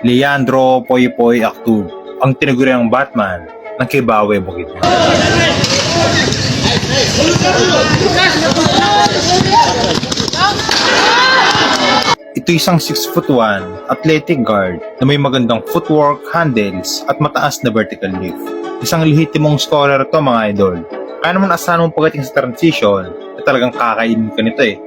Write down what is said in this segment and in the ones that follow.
Leandro Poypoy Actub, ang tinaguriang Batman ng Kibawe Bukidnon. Ito isang 6'1" athletic guard na may magandang footwork, handles at mataas na vertical lift. Isang lehitimong scorer to mga idol. Kaya naman asahan mong pagdating sa transition na talagang kakainin ka nito eh.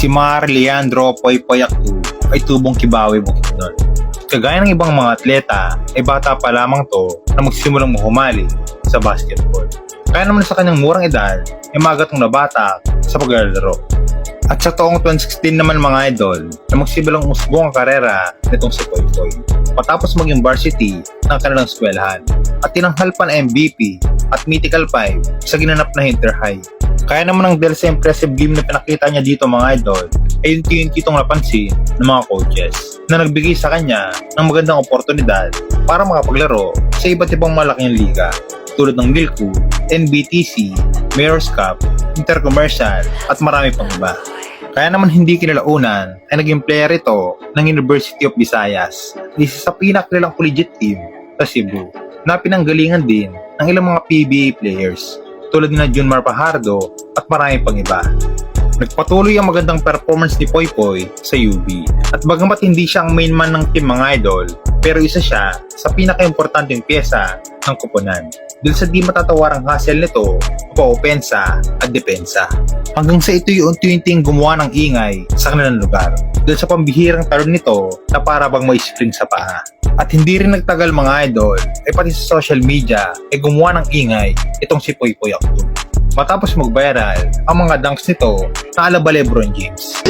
Si Mar Leandro Poypoy Actub ay tubong Kibawe Bukidnon. Kagaya ng ibang mga atleta, ay bata pa lamang to na magsimulang humali sa basketball. Kaya naman sa kanyang murang edad, ay magatong nabata sa paglalaro. At sa taong 2016 naman mga idol, na magsimulang usbong ang karera nitong si Poypoy. Matapos maging varsity ng kanilang eskwelahan at tinanghal pa na MVP at Mythical 5 sa ginanap na Inter High. Kaya naman ang dahil sa impressive game na pinakita niya dito mga idol, ay yung titong napansin ng mga coaches na nagbigay sa kanya ng magandang oportunidad para makapaglaro sa iba't ibang malaking liga tulad ng Milku, NBTC, Mayor's Cup, Intercommercial at marami pang iba. Kaya naman hindi kinalaunan ay naging player ito ng University of Visayas, isa sa pinakakilalang collegiate team sa Cebu na pinanggalingan din ng ilang mga PBA players tulad ni Junmar Fajardo at marami pang iba. Nagpatuloy ang magandang performance ni Poypoy sa UB at bagamat hindi siya ang main man ng team mga idol, pero isa siya sa pinaka-importanteng pyesa ng koponan dahil sa di matatawarang hustle nito sa opensa at depensa. Hanggang sa ito'y unti-unting gumawa ng ingay sa kanilang lugar dahil sa pambihirang talon nito na para bang may spring sa paa. At hindi rin nagtagal mga idol ay pati sa social media ay gumawa ng ingay itong si Poypoy Actub. Matapos mag-viral ang mga dunks nito na ala ba LeBron James.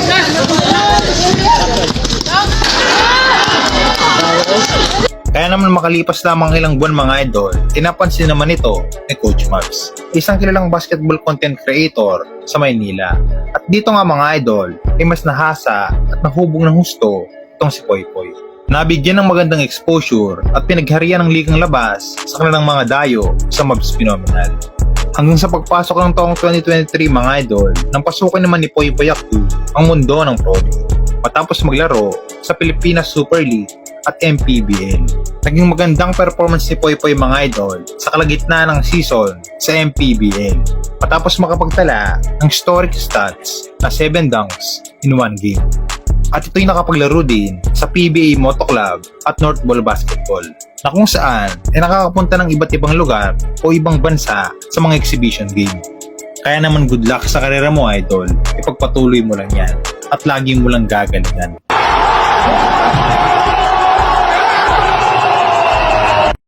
Kaya naman makalipas lamang ilang buwan mga idol, tinapansin naman ito ni Coach Max, isang kilalang basketball content creator sa Maynila. At dito nga mga idol, ay mas nahasa at nahubog ng husto itong si Poypoy. Nabigyan ng magandang exposure at pinagharian ng ligang labas sa kanilang mga dayo sa Mavs Phenomenal. Hanggang sa pagpasok ng taong 2023 mga idol, nang pasukin naman ni Poypoy Actub ang mundo ng pro. Matapos maglaro sa Pilipinas Super League at MPBL. Naging magandang performance ni Poypoy mga idol sa kalagitnaan ng season sa MPBL. Matapos makapagtala ng historic stats na 7 dunks in 1 game. At ito'y nakapaglaro din sa PBA Moto Club at North Ball Basketball na kung saan ay nakakapunta ng iba't ibang lugar o ibang bansa sa mga exhibition game. Kaya naman good luck sa karera mo idol, ipagpatuloy mo lang yan at laging mo lang gagalingan.